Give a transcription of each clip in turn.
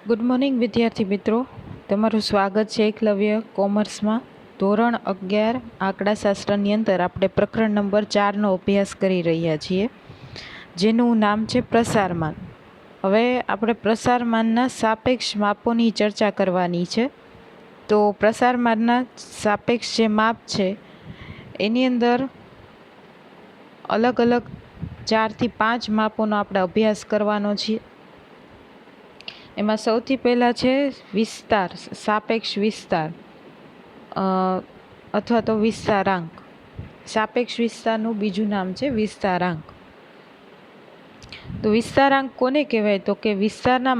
Good morning વિદ્યાર્થી મિત્રો, તમારું સ્વાગત છે એકલવ્ય કોમર્સમાં. ધોરણ 11 આંકડાશાસ્ત્રની અંદર આપણે પ્રકરણ નંબર 4નો અભ્યાસ કરી રહ્યા છીએ, જેનું નામ છે પ્રસારમાન. હવે આપણે પ્રસારમાનના સાપેક્ષ માપોની ચર્ચા કરવાની છે. તો પ્રસારમાનના સાપેક્ષ જે માપ છે એની અંદર અલગ અલગ 4 થી 5 માપોનો આપણે અભ્યાસ કરવાનો છે. એમાં સૌથી પહેલાં છે વિસ્તાર, સાપેક્ષ વિસ્તાર અથવા તો વિસ્તારાંક. સાપેક્ષ વિસ્તારનું બીજું નામ છે વિસ્તારાંક. તો વિસ્તારાંક કોને કહેવાય? તો કે વિસ્તારના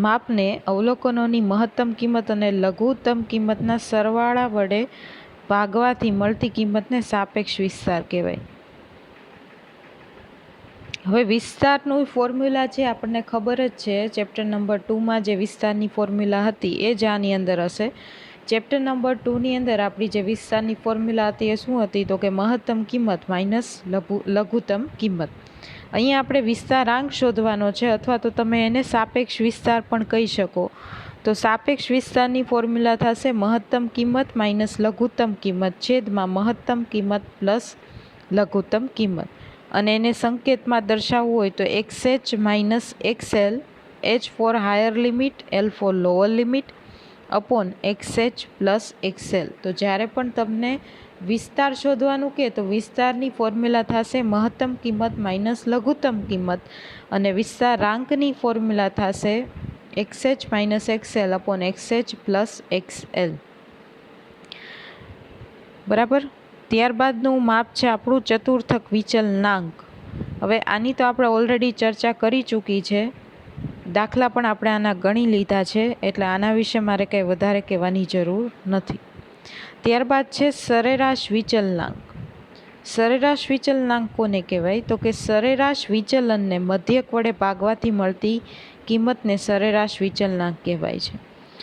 માપને અવલોકનોની મહત્તમ કિંમત અને લઘુત્તમ કિંમતના સરવાળા વડે ભાગવાથી મળતી કિંમતને સાપેક્ષ વિસ્તાર કહેવાય. હવે વિસ્તારનું ફોર્મ્યુલા છે આપણને ખબર જ છે. ચેપ્ટર નંબર 2માં જે વિસ્તારની ફોર્મ્યુલા હતી એ જ આની અંદર હશે. ચેપ્ટર નંબર 2ની અંદર આપણી જે વિસ્તારની ફોર્મ્યુલા હતી એ શું હતી? તો કે મહત્તમ કિંમત માઇનસ લઘુત્તમ કિંમત. અહીંયા આપણે વિસ્તારાંક શોધવાનો છે, અથવા તો તમે એને સાપેક્ષ વિસ્તાર પણ કહી શકો. તો સાપેક્ષ વિસ્તારની ફોર્મ્યુલા થશે મહત્તમ કિંમત માઇનસ લઘુત્તમ કિંમત છેદમાં મહત્તમ કિંમત પ્લસ લઘુત્તમ કિંમત. અને એને સંકેતમાં દર્શાવવું હોય તો XH minus XL, H for higher limit, L for lower limit upon XH plus XL. તો જ્યારે પણ તમને વિસ્તાર શોધવાનું કહે તો વિસ્તારની ફોર્મ્યુલા થશે મહત્તમ કિંમત માઇનસ લઘુત્તમ કિંમત, અને વિસ્તારાંકની ફોર્મ્યુલા થશે XH minus XL upon XH plus XL. બરાબર. ત્યારબાદનું માપ છે આપણું ચતુર્થક વિચલનાંક. હવે આની તો આપણે ઓલરેડી ચર્ચા કરી ચૂકી છે, દાખલા પણ આપણે આના ગણી લીધા છે, એટલે આના વિશે મારે કંઈ વધારે કહેવાની જરૂર નથી. ત્યારબાદ છે સરેરાશ વિચલનાંક. સરેરાશ વિચલનાંક કોને કહેવાય? તો કે સરેરાશ વિચલનને મધ્યક વડે ભાગવાથી મળતી કિંમતને સરેરાશ વિચલનાંક કહેવાય છે.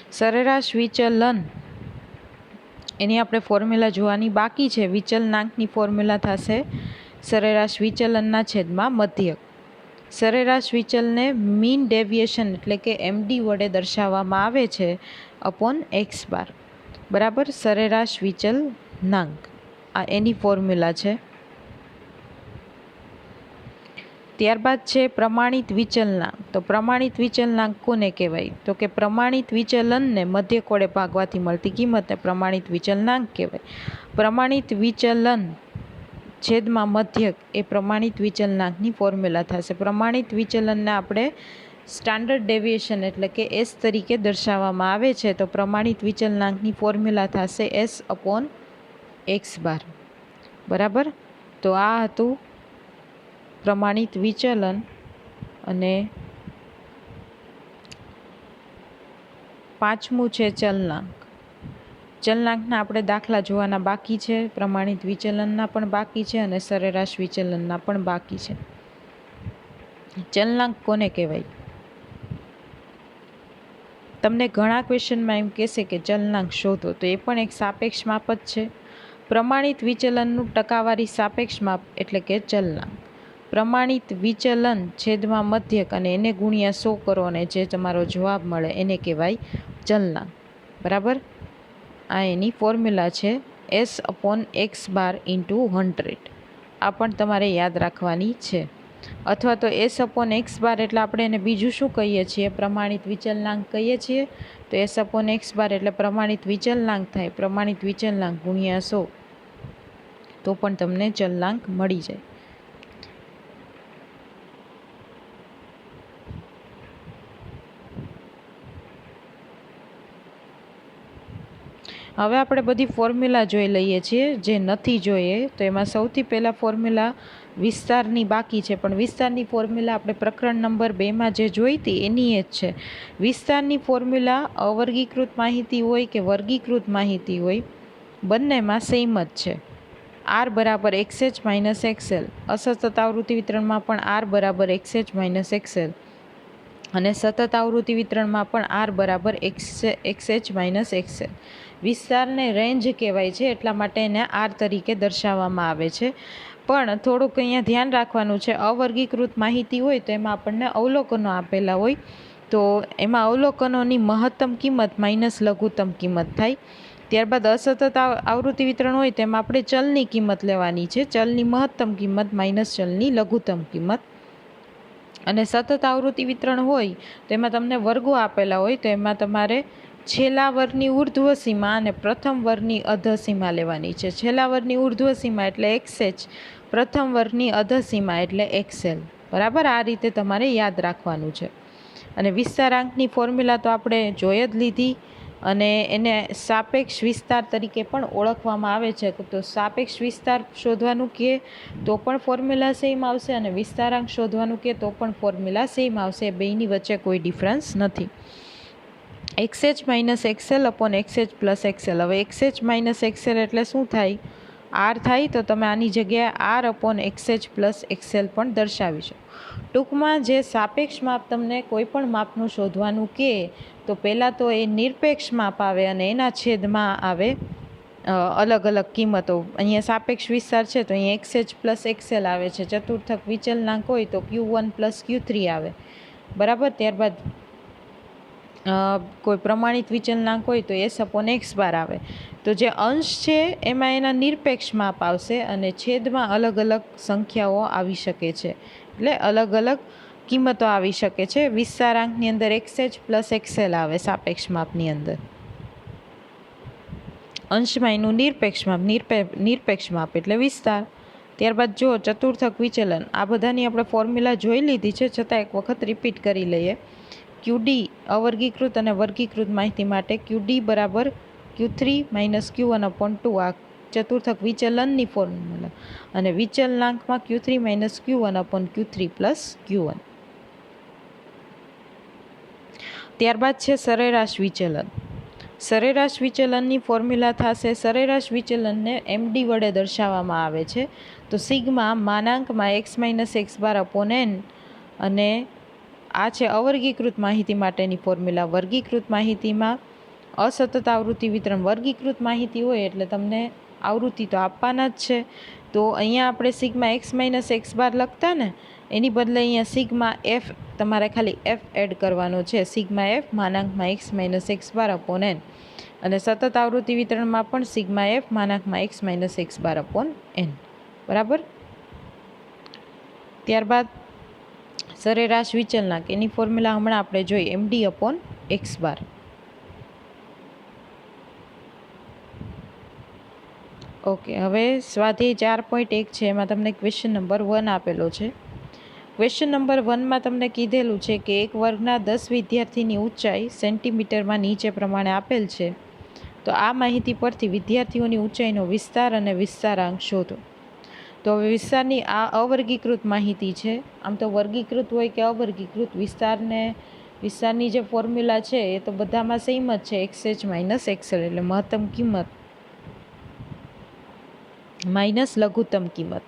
સરેરાશ વિચલન એની આપણે ફોર્મ્યુલા જોવાની બાકી છે. વિચલનાંકની ફોર્મ્યુલા થશે સરેરાશ વિચલનના છેદમાં મધ્યક. સરેરાશ વિચલને મીન ડેવિએશન એટલે કે MD વડે દર્શાવવામાં આવે છે અપોન X બાર. બરાબર. સરેરાશ વિચલનાંક આ એની ફોર્મ્યુલા છે. ત્યારબાદ છે પ્રમાણિત વિચલનાંક. તો પ્રમાણિત વિચલનાંક કોને કહેવાય? તો કે પ્રમાણિત વિચલનને મધ્યક વડે ભાગવાથી મળતી કિંમતને પ્રમાણિત વિચલનાંક કહેવાય. પ્રમાણિત વિચલન છેદમાં મધ્યક એ પ્રમાણિત વિચલનાંકની ફોર્મ્યુલા થશે. પ્રમાણિત વિચલનને આપણે સ્ટાન્ડર્ડ ડેવિએશન એટલે કે S તરીકે દર્શાવવામાં આવે છે. તો પ્રમાણિત વિચલનાંકની ફોર્મ્યુલા થશે S અપોન X બાર. બરાબર. તો આ હતું પ્રમાણિત વિચલન. અને પાંચમું છે ચલનાંક. ચલનાંકના આપણે દાખલા જોવાના બાકી છે, પ્રમાણિત વિચલનના પણ બાકી છે અને સરેરાશ વિચલનના પણ બાકી છે. ચલનાંક કોને કહેવાય? તમને ઘણા ક્વેશ્ચનમાં એમ કહેશે કે ચલનાંક શોધો, તો એ પણ એક સાપેક્ષ માપ જ છે. પ્રમાણિત વિચલનનું ટકાવારી સાપેક્ષ માપ એટલે કે ચલનાંક. પ્રમાણિત વિચલન છેદમાં મધ્યક અને એને ગુણ્યા 100 કરો અને જે તમારો જવાબ મળે એને કહેવાય ચલનાંક. બરાબર. આ એની ફોર્મ્યુલા છે S અપોન X બાર ઇન્ટુ 100. આ પણ તમારે યાદ રાખવાની છે. અથવા તો S અપોન X બાર એટલે આપણે એને બીજું શું કહીએ છીએ? પ્રમાણિત વિચલનાંક કહીએ છીએ. તો S અપોન X બાર એટલે પ્રમાણિત વિચલનાંક થાય. પ્રમાણિત વિચલનાંક ગુણ્યા 100 તો પણ તમને ચલનાંક મળી જાય. હવે આપણે બધી ફોર્મ્યુલા જોઈ લઈએ છીએ. જે નથી જોઈએ તો એમાં સૌથી પહેલાં ફોર્મ્યુલા વિસ્તારની બાકી છે, પણ વિસ્તારની ફોર્મ્યુલા આપણે પ્રકરણ નંબર 2માં જે જોઈ હતી એની એ જ છે. વિસ્તારની ફોર્મ્યુલા અવર્ગીકૃત માહિતી હોય કે વર્ગીકૃત માહિતી હોય, બંનેમાં સેમ જ છે. R બરાબર XH માઇનસ XL. અસતત આવૃત્તિ વિતરણમાં પણ R બરાબર XH માઇનસ XL અને સતત આવૃત્તિ વિતરણમાં પણ R બરાબર XH માઇનસ XL. વિસ્તારને રેન્જ કહેવાય છે, એટલા માટે એને R તરીકે દર્શાવવામાં આવે છે. પણ થોડુંક અહીંયા ધ્યાન રાખવાનું છે, અવર્ગીકૃત માહિતી હોય તો એમાં આપણને અવલોકનો આપેલા હોય તો એમાં અવલોકનોની મહત્તમ કિંમત માઇનસ લઘુત્તમ કિંમત થાય. ત્યારબાદ અસતત આવૃત્તિ વિતરણ હોય તેમાં આપણે ચલની કિંમત લેવાની છે, ચલની મહત્તમ કિંમત માઇનસ ચલની લઘુત્તમ કિંમત. અને સતત આવૃત્તિ વિતરણ હોય તો એમાં તમને વર્ગો આપેલા હોય તો એમાં તમારે છેલ્લા વર્ગની ઉર્ધ્વ સીમા અને પ્રથમ વર્ગની અધઃ સીમા લેવાની છે. છેલ્લા વર્ગની ઉર્ધ્વ સીમા એટલે XH, પ્રથમ વર્ગની અધઃ સીમા એટલે XL. બરાબર, આ રીતે તમારે યાદ રાખવાનું છે. અને વિસ્તારાંકની ફોર્મ્યુલા તો આપણે જોઈ જ લીધી, અને એને સાપેક્ષ વિસ્તાર તરીકે પણ ઓળખવામાં આવે છે. તો સાપેક્ષ વિસ્તાર શોધવાનું કહે તો પણ ફોર્મ્યુલા સેમ આવશે, અને વિસ્તારાંક શોધવાનું કહે તો પણ ફોર્મ્યુલા સેમ આવશે. બેયની વચ્ચે કોઈ ડિફરન્સ નથી. XH minus XL upon XH plus XL. હવે XH માઇનસ XL એટલે શું થાય? R થાય. તો તમે આની જગ્યાએ R upon XH plus XL પણ દર્શાવી શકો. ટૂંકમાં જે સાપેક્ષ માપ તમને કોઈ પણ માપનું શોધવાનું કહે તો પહેલાં તો એ નિરપેક્ષ માપ આવે અને એના છેદમાં આવે અલગ અલગ કિંમતો. અહીંયા સાપેક્ષ વિસ્તાર છે તો અહીંયા XH પ્લસ XL આવે છે. ચતુર્થક વિચલનાંક હોય તો Q1 પ્લસ Q3 આવે. બરાબર, ત્યારબાદ કોઈ પ્રમાણિત વિચલનાંક હોય તો S અપોન X બાર આવે. તો જે અંશ છે એમાં એના નિરપેક્ષ માપ આવશે અને છેદમાં અલગ અલગ સંખ્યાઓ આવી શકે છે, એટલે અલગ અલગ કિંમતો આવી શકે છે. વિસ્તારાંકની અંદર XH પ્લસ XL આવે સાપેક્ષ માપની અંદર, અંશમાં એનું નિરપેક્ષ માપ એટલે વિસ્તાર. ત્યારબાદ જો ચતુર્થક વિચલન, આ બધાની આપણે ફોર્મ્યુલા જોઈ લીધી છે, છતાં એક વખત રિપીટ કરી લઈએ. QD અવર્ગીકૃત અને વર્ગીકૃત માહિતી માટે QD બરાબર Q3 માઇનસ Q1 અપોન 2, આ ચતુર્થક વિચલનની ફોર્મ્યુલા. અને વિચલનાંકમાં Q3 minus Q1 upon Q3 plus Q1. ત્યારબાદ છે સરેરાશ વિચલન. સરેરાશ વિચલનની ફોર્મ્યુલા થશે, સરેરાશ વિચલનને MD વડે દર્શાવવામાં આવે છે. તો sigma માનાંકમાં x minus X bar upon n, અને આ છે અવર્ગીકૃત માહિતી માટેની ફોર્મ્યુલા. વર્ગીકૃત માહિતીમાં અસતત આવૃત્તિ વિતરણ, વર્ગીકૃત માહિતી હોય એટલે તમને આવૃત્તિ તો આપવાના જ છે. તો અહીંયા આપણે સિગ્મા એક્સ માઇનસ એક્સ બાર લખતા ને, એની બદલે અહીંયા સિગ્મા એફ, તમારે ખાલી એફ એડ કરવાનો છે. સિગ્મા એફ માનાંકમાં X minus X bar upon n. અને સતત આવૃત્તિ વિતરણમાં પણ સિગ્મા એફ માનાંકમાં X minus X bar upon n. બરાબર, ત્યારબાદ સરેરાશ વિચલનાંક, એની ફોર્મ્યુલા હમણાં આપણે જોઈ, MD upon x bar. Okay, હવે સ્વાધ્યાય 4.1 છે, એમાં તમને ક્વેશ્ચન નંબર 1 આપેલો છે. ક્વેશ્ચન નંબર 1માં તમને કીધેલું છે કે એક વર્ગના 10 વિદ્યાર્થીની ઊંચાઈ સેન્ટીમીટરમાં નીચે પ્રમાણે આપેલ છે. તો આ માહિતી પરથી વિદ્યાર્થીઓની ઊંચાઈનો વિસ્તાર અને વિસ્તારાંક શોધો. તો હવે વિસ્તારની આ અવર્ગીકૃત માહિતી છે. આમ તો વર્ગીકૃત હોય કે અવર્ગીકૃત, વિસ્તારની જે ફોર્મ્યુલા છે એ તો બધામાં સેમ જ છે, XH માઇનસ XL, એટલે મહત્તમ કિંમત માઇનસ લઘુત્તમ કિંમત.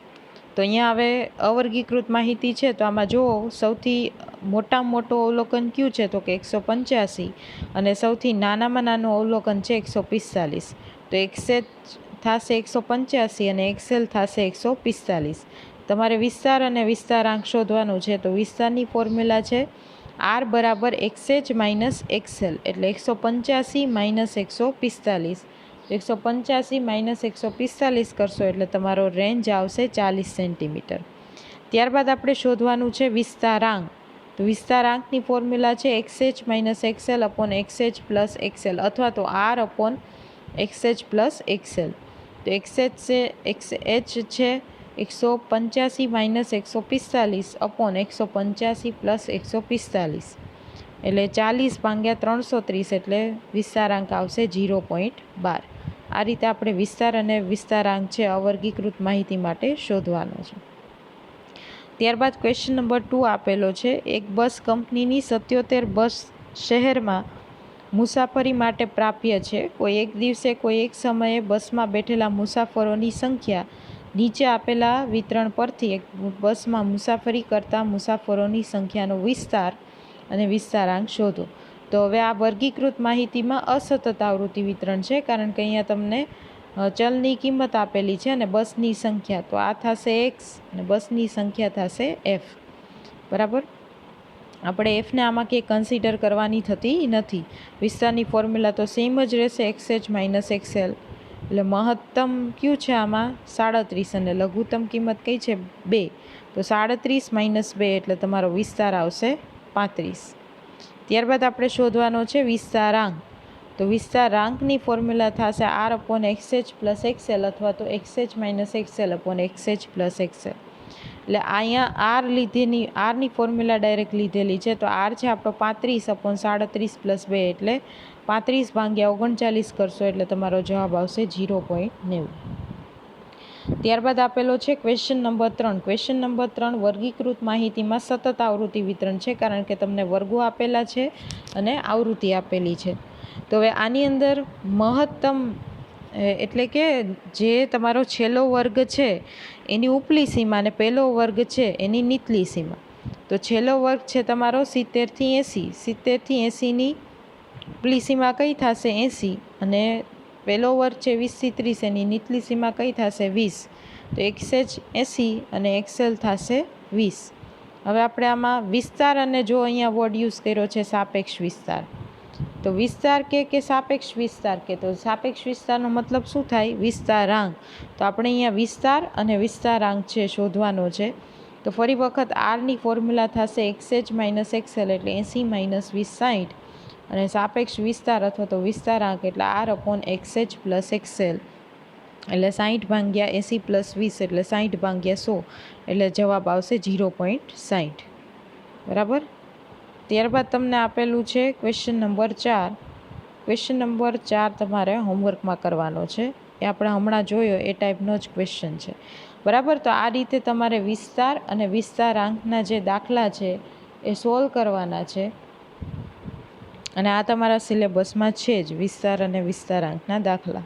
તો અહીંયા હવે અવર્ગીકૃત માહિતી છે, તો આમાં જો સૌથી મોટામાં મોટું અવલોકન કયું છે તો કે 185, અને સૌથી નાનામાં નાનું અવલોકન છે 145. તો XH થશે 185 અને XL થશે 145. તમારે વિસ્તાર અને વિસ્તારાંક શોધવાનું છે. તો વિસ્તારની ફોર્મ્યુલા છે R બરાબર XH માઇનસ XL, એટલે 185 માઇનસ 145. 185 માઇનસ 145 કરશો એટલે તમારો રેન્જ આવશે 40 સેન્ટીમીટર. ત્યારબાદ આપણે શોધવાનું છે વિસ્તારાંક. તો વિસ્તારાંકની ફોર્મ્યુલા છે XH minus XL upon XH plus XL, અથવા તો R upon XH plus XL. તો XH છે 185 માઇનસ 145 અપોન 185 પ્લસ 145, એટલે 40 ભાગ્યા 330, એટલે વિસ્તારાંક આવશે 0.12. આ રીતે આપણે વિસ્તાર અને વિસ્તારાંક છે અવર્ગીકૃત માહિતી માટે શોધવાનો છે. ત્યારબાદ ક્વેશ્ચન નંબર 2 આપેલો છે. એક બસ કંપનીની 77 બસ શહેરમાં મુસાફરી માટે પ્રાપ્ય છે. કોઈ એક દિવસે કોઈ એક સમયે બસમાં બેઠેલા મુસાફરોની સંખ્યા નીચે આપેલા વિતરણ પરથી એક બસમાં મુસાફરી કરતા મુસાફરોની સંખ્યાનો વિસ્તાર અને વિસ્તારાંક શોધો. તો હવે આ વર્ગીકૃત માહિતીમાં અસતત આવૃત્તિ વિતરણ છે, કારણ કે અહીંયા તમને ચલની કિંમત આપેલી છે અને બસની સંખ્યા, તો આ થશે x અને બસની સંખ્યા થશે f. બરાબર, આપણે એફને આમાં કંઈ કન્સિડર કરવાની થતી નથી. વિસ્તારની ફોર્મ્યુલા તો સેમ જ રહેશે, XH માઇનસ XL. એટલે મહત્તમ કયું છે આમાં 37 અને લઘુત્તમ કિંમત કઈ છે 2. તો 37 માઇનસ 2 એટલે તમારો વિસ્તાર આવશે 35. ત્યારબાદ આપણે શોધવાનો છે વિસ્તારાંક. તો વિસ્તારાંકની ફોર્મ્યુલા થશે R/XH પ્લસ XL અથવા તો XH minus XL upon XH plus XL. એટલે અહીંયા આરની ફોર્મ્યુલા ડાયરેક્ટ લીધેલી છે. તો આર છે આપણો 35/37 પ્લસ 2 એટલે 35/39 કરશો એટલે તમારો જવાબ આવશે 0.90. ત્યારબાદ આપેલો છે ક્વેશ્ચન નંબર 3. ક્વેશ્ચન નંબર 3 વર્ગીકૃત માહિતીમાં સતત આવૃત્તિ વિતરણ છે, કારણ કે તમને વર્ગો આપેલા છે અને આવૃત્તિ આપેલી છે. તો હવે આની અંદર મહત્તમ એટલે કે જે તમારો છેલ્લો વર્ગ છે એની ઉપલી સીમા અને પહેલો વર્ગ છે એની નીચલી સીમા. તો છેલ્લો વર્ગ છે તમારો 70 થી 80. 70 થી 80ની ઉપલી સીમા કઈ થશે 80 અને પહેલો વર્ગ છે 20 થી 30 એની નીચલી સીમા કઈ થશે 20. તો XH 80 અને XL થશે 20. હવે આપણે આમાં વિસ્તાર અને જો અહીંયા વર્ડ યુઝ કર્યો છે સાપેક્ષ વિસ્તાર. તો વિસ્તાર કે સાપેક્ષ વિસ્તાર તો સાપેક્ષ વિસ્તારનો મતલબ શું થાય વિસ્તારાંક. તો આપણે અહીંયા વિસ્તાર અને વિસ્તારાંક છે શોધવાનો છે. તો ફરી વખત આરની ફોર્મ્યુલા થશે XH માઇનસ XL એટલે 80 માઇનસ 20 60 અને સાપેક્ષ વિસ્તાર અથવા તો વિસ્તારાંક એટલે R/XH પ્લસ XL એટલે 60/80 પ્લસ 20 એટલે 60/100 એટલે જવાબ આવશે 0.60. બરાબર. ત્યારબાદ તમને આપેલું છે ક્વેશ્ચન નંબર 4. ક્વેશ્ચન નંબર 4 તમારે હોમવર્કમાં કરવાનો છે. એ આપણે હમણાં જોયો એ ટાઈપનો જ ક્વેશ્ચન છે. બરાબર. તો આ રીતે તમારે વિસ્તાર અને વિસ્તારાંકના જે દાખલા છે એ સોલ્વ કરવાના છે અને આ તમારા સિલેબસમાં છે જ વિસ્તાર અને વિસ્તારાંકના દાખલા.